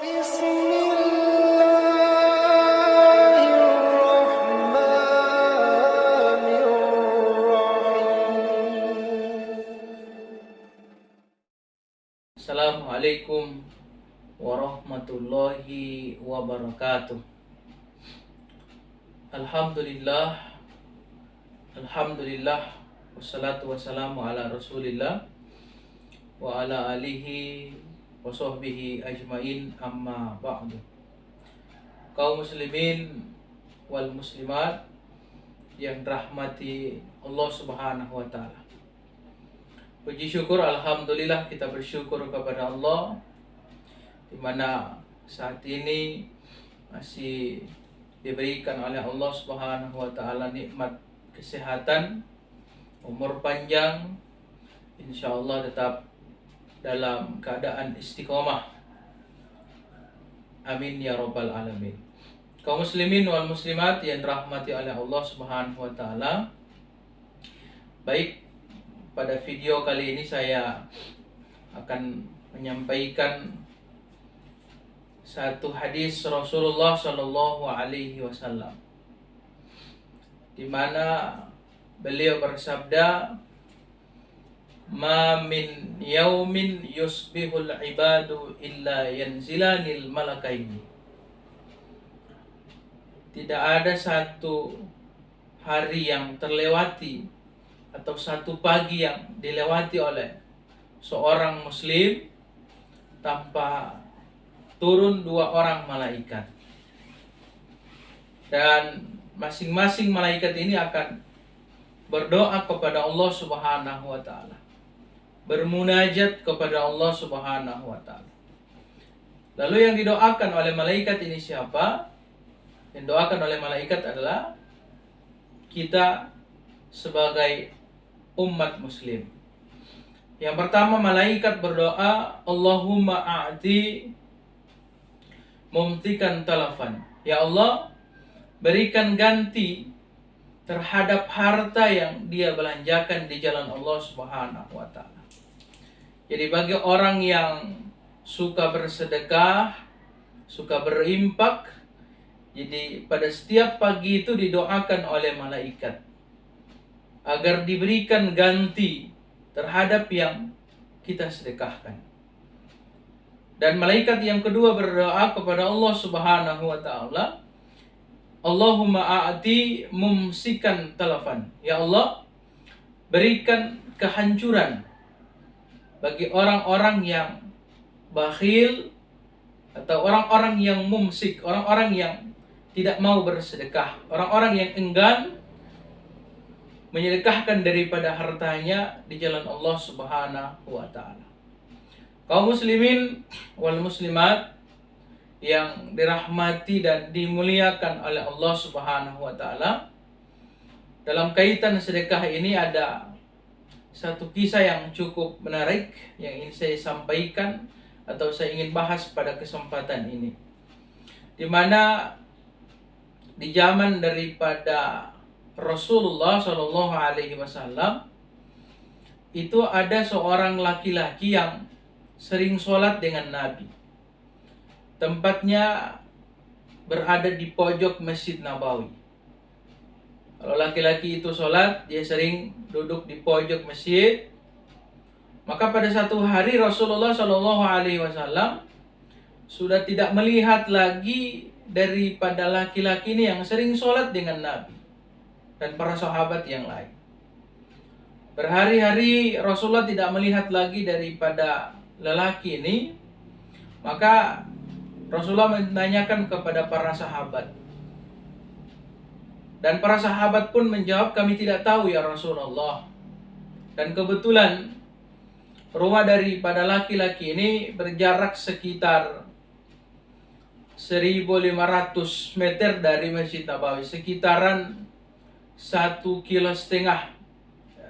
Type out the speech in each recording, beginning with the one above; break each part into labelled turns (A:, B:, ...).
A: Assalamualaikum warahmatullahi wabarakatuh. Alhamdulillah, wassalatu wassalamu ala rasulillah wa ala alihi wa sahbihi ajmain, amma ba'du. Kaum muslimin wal muslimat yang rahmati Allah subhanahu wa ta'ala, puji syukur, alhamdulillah, kita bersyukur kepada Allah di mana saat ini masih diberikan oleh Allah Subhanahu wa taala nikmat kesehatan, umur panjang, insyaallah tetap dalam keadaan istiqomah. Amin ya rabbal alamin. Kaum muslimin wal muslimat yang dirahmati oleh Allah Subhanahu wa taala, baik, pada video kali ini saya akan menyampaikan satu hadis Rasulullah Shallallahu Alaihi Wasallam, di mana beliau bersabda, "Ma min yaumin yusbihul ibadu illa yanzilanil malakaini." Tidak ada satu hari yang terlewati atau satu pagi yang dilewati oleh seorang muslim tanpa turun dua orang malaikat, dan masing-masing malaikat ini akan berdoa kepada Allah Subhanahu wa taala, bermunajat kepada Allah Subhanahu wa taala. Lalu yang didoakan oleh malaikat ini siapa? Yang didoakan oleh malaikat adalah kita sebagai umat muslim. Yang pertama, malaikat berdoa, Allahumma a'ti mumtikan talafan. Ya Allah, berikan ganti terhadap harta yang dia belanjakan di jalan Allah Subhanahu wa taala. Jadi bagi orang yang suka bersedekah, suka berimpak, jadi pada setiap pagi itu didoakan oleh malaikat agar diberikan ganti terhadap yang kita sedekahkan. Dan malaikat yang kedua berdoa kepada Allah Subhanahu wa taala, Allahumma a'ti mumsikan talafan. Ya Allah, berikan kehancuran bagi orang-orang yang bakhil atau orang-orang yang mumsik, orang-orang yang tidak mau bersedekah, orang-orang yang enggan menyedekahkan daripada hartanya di jalan Allah Subhanahu wa taala. Kaum muslimin wal muslimat yang dirahmati dan dimuliakan oleh Allah Subhanahu wa taala, dalam kaitan sedekah ini ada satu kisah yang cukup menarik yang ingin saya sampaikan atau saya ingin bahas pada kesempatan ini, di mana di zaman daripada Rasulullah Shallallahu Alaihi Wasallam itu ada seorang laki-laki yang sering sholat dengan Nabi. Tempatnya berada di pojok Masjid Nabawi. Kalau laki-laki itu sholat, dia sering duduk di pojok masjid. Maka pada satu hari Rasulullah Shallallahu Alaihi Wasallam sudah tidak melihat lagi daripada laki-laki ini yang sering sholat dengan Nabi dan para sahabat yang lain. Berhari-hari Rasulullah tidak melihat lagi daripada lelaki ini. Maka Rasulullah menanyakan kepada para sahabat, dan para sahabat pun menjawab, kami tidak tahu ya Rasulullah. Dan kebetulan rumah daripada laki-laki ini berjarak sekitar 1.500 meter dari Masjid Nabawi, sekitaran 1,5 kilo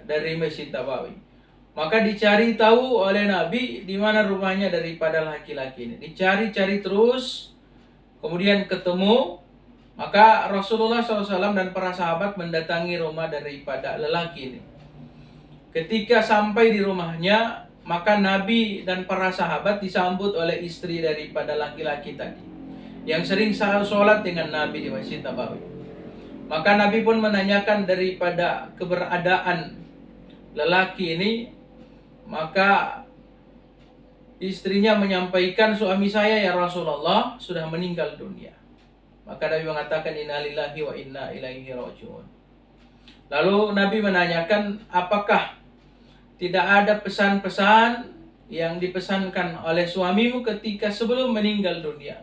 A: dari Masjid Nabawi. Maka dicari tahu oleh Nabi di mana rumahnya daripada laki-laki ini. Dicari-cari terus, kemudian ketemu. Maka Rasulullah SAW dan para sahabat mendatangi rumah daripada lelaki ini. Ketika sampai di rumahnya, maka Nabi dan para sahabat disambut oleh istri daripada laki-laki tadi yang sering sholat dengan Nabi di Masjid Nabawi. Maka Nabi pun menanyakan daripada keberadaan lelaki ini. Maka istrinya menyampaikan, suami saya ya Rasulullah sudah meninggal dunia. Maka Nabi mengatakan innalillahi wa inna ilaihi rajiun. Lalu Nabi menanyakan, apakah tidak ada pesan-pesan yang dipesankan oleh suamimu ketika sebelum meninggal dunia?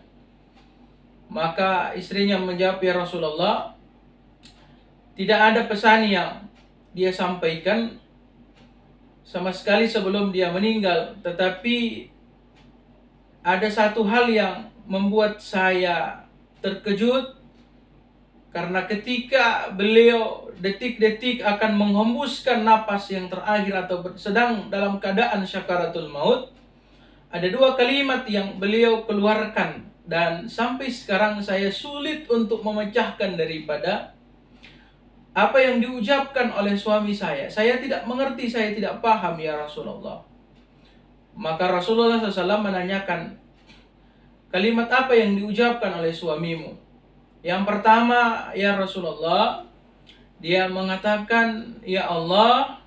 A: Maka istrinya menjawab, ya Rasulullah, tidak ada pesan yang dia sampaikan sama sekali sebelum dia meninggal. Tetapi ada satu hal yang membuat saya terkejut, karena ketika beliau detik-detik akan menghembuskan napas yang terakhir atau sedang dalam keadaan syakaratul maut, ada dua kalimat yang beliau keluarkan dan sampai sekarang saya sulit untuk memecahkan daripada apa yang diucapkan oleh suami saya. Saya tidak mengerti, saya tidak paham ya Rasulullah. Maka Rasulullah SAW menanyakan, kalimat apa yang diucapkan oleh suamimu? Yang pertama, ya Rasulullah, dia mengatakan, ya Allah,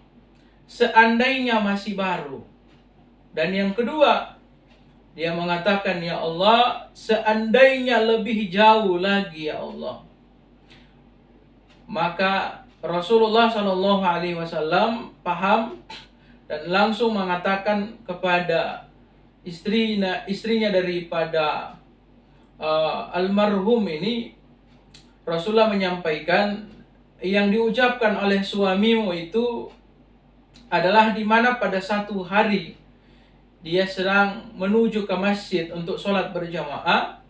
A: seandainya masih baru. Dan yang kedua, dia mengatakan, ya Allah, seandainya lebih jauh lagi ya Allah. Maka Rasulullah SAW paham dan langsung mengatakan kepada istrinya daripada almarhum ini, Rasulullah menyampaikan, yang diucapkan oleh suamimu itu adalah di mana pada satu hari dia sedang menuju ke masjid untuk sholat berjamaah,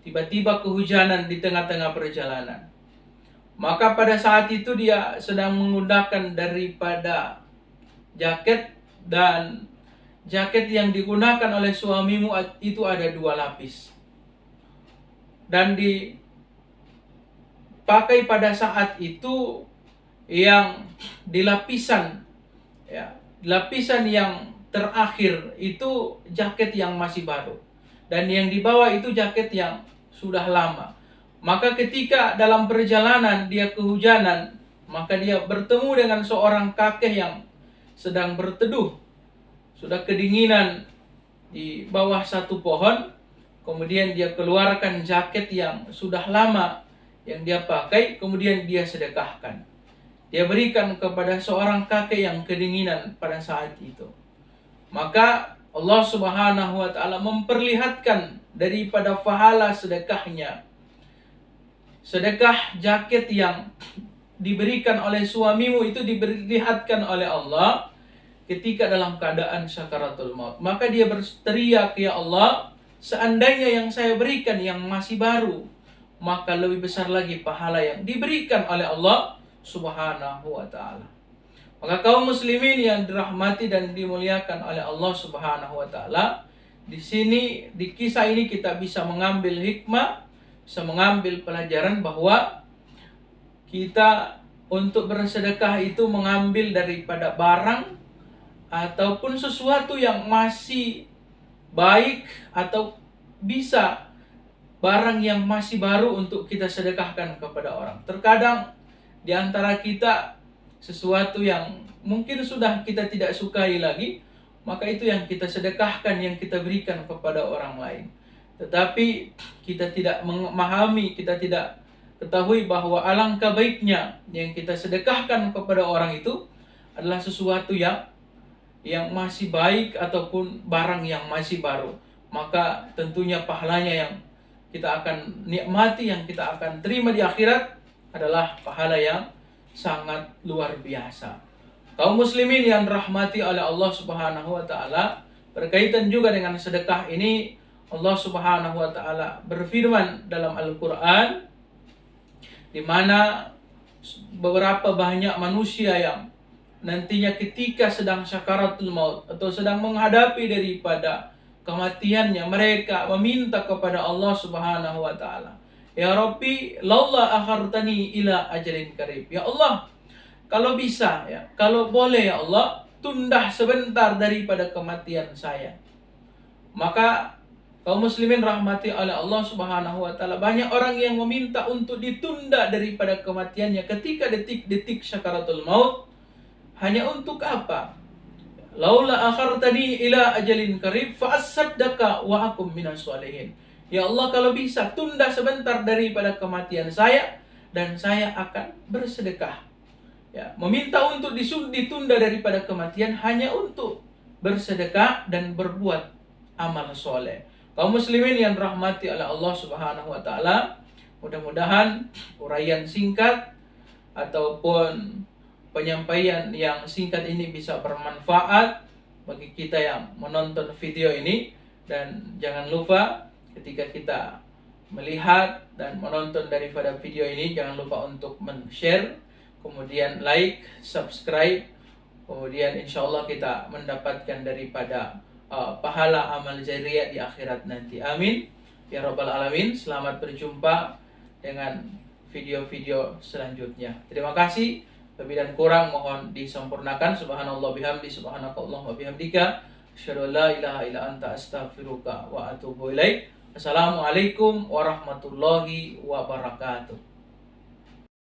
A: tiba-tiba kehujanan di tengah-tengah perjalanan. Maka pada saat itu dia sedang menggunakan daripada jaket, dan jaket yang digunakan oleh suamimu itu ada 2 lapis. Dan dipakai pada saat itu yang di lapisan yang terakhir itu jaket yang masih baru. Dan yang di bawah itu jaket yang sudah lama. Maka ketika dalam perjalanan dia kehujanan, maka dia bertemu dengan seorang kakek yang sedang berteduh, sudah kedinginan di bawah satu pohon. Kemudian dia keluarkan jaket yang sudah lama yang dia pakai, kemudian dia sedekahkan. Dia berikan kepada seorang kakek yang kedinginan pada saat itu. Maka Allah Subhanahu wa Ta'ala memperlihatkan daripada pahala sedekahnya. Sedekah jaket yang diberikan oleh suamimu itu diperlihatkan oleh Allah ketika dalam keadaan syakaratul maut. Maka dia berteriak, ya Allah, seandainya yang saya berikan yang masih baru, maka lebih besar lagi pahala yang diberikan oleh Allah Subhanahu wa Ta'ala. Maka kaum muslimin yang dirahmati dan dimuliakan oleh Allah Subhanahu wa Ta'ala, di sini di kisah ini kita bisa mengambil hikmah, bisa mengambil pelajaran bahwa kita untuk bersedekah itu mengambil daripada barang ataupun sesuatu yang masih baik, atau bisa barang yang masih baru untuk kita sedekahkan kepada orang. Terkadang di antara kita sesuatu yang mungkin sudah kita tidak sukai lagi, maka itu yang kita sedekahkan, yang kita berikan kepada orang lain. Tetapi kita tidak memahami, kita tidak ketahui bahwa alangkah baiknya yang kita sedekahkan kepada orang itu adalah sesuatu yang masih baik ataupun barang yang masih baru. Maka tentunya pahalanya yang kita akan nikmati, yang kita akan terima di akhirat adalah pahala yang sangat luar biasa. Kaum muslimin yang dirahmati oleh Allah Subhanahu wa Ta'ala, berkaitan juga dengan sedekah ini, Allah Subhanahu wa Ta'ala berfirman dalam Al-Qur'an, di mana beberapa banyak manusia yang nantinya ketika sedang syakaratul maut atau sedang menghadapi daripada kematiannya, mereka meminta kepada Allah Subhanahu wa Ta'ala, ya Rabbi, laula akhartani ila ajalin qarib. Ya Allah, kalau bisa, ya, kalau boleh ya Allah, tunda sebentar daripada kematian saya. Maka kaum muslimin rahmati oleh Allah Subhanahu wa taala, banyak orang yang meminta untuk ditunda daripada kematiannya ketika detik-detik syakaratul maut. Hanya untuk apa? Laula akhartani ila ajalin qarib fa asaddaka wa akum minas sholihin. Ya Allah, kalau bisa tunda sebentar daripada kematian saya dan saya akan bersedekah. Ya, meminta untuk ditunda daripada kematian hanya untuk bersedekah dan berbuat amal soleh. Kaum muslimin yang rahmati oleh Allah Subhanahu wa taala, mudah-mudahan uraian singkat ataupun penyampaian yang singkat ini bisa bermanfaat bagi kita yang menonton video ini. Dan jangan lupa ketika kita melihat dan menonton daripada video ini, jangan lupa untuk men-share, kemudian like, subscribe, kemudian insya Allah kita mendapatkan daripada pahala amal jariah di akhirat nanti. Amin ya rabbal alamin. Selamat berjumpa dengan video-video selanjutnya. Terima kasih. Lebih dan kurang mohon disempurnakan. Subhanallah bihamdi, subhanakallah wa bihamdika, asyhadu an la ilaha illa anta, astaghfiruka wa atubu ilaik. Assalamualaikum warahmatullahi wabarakatuh.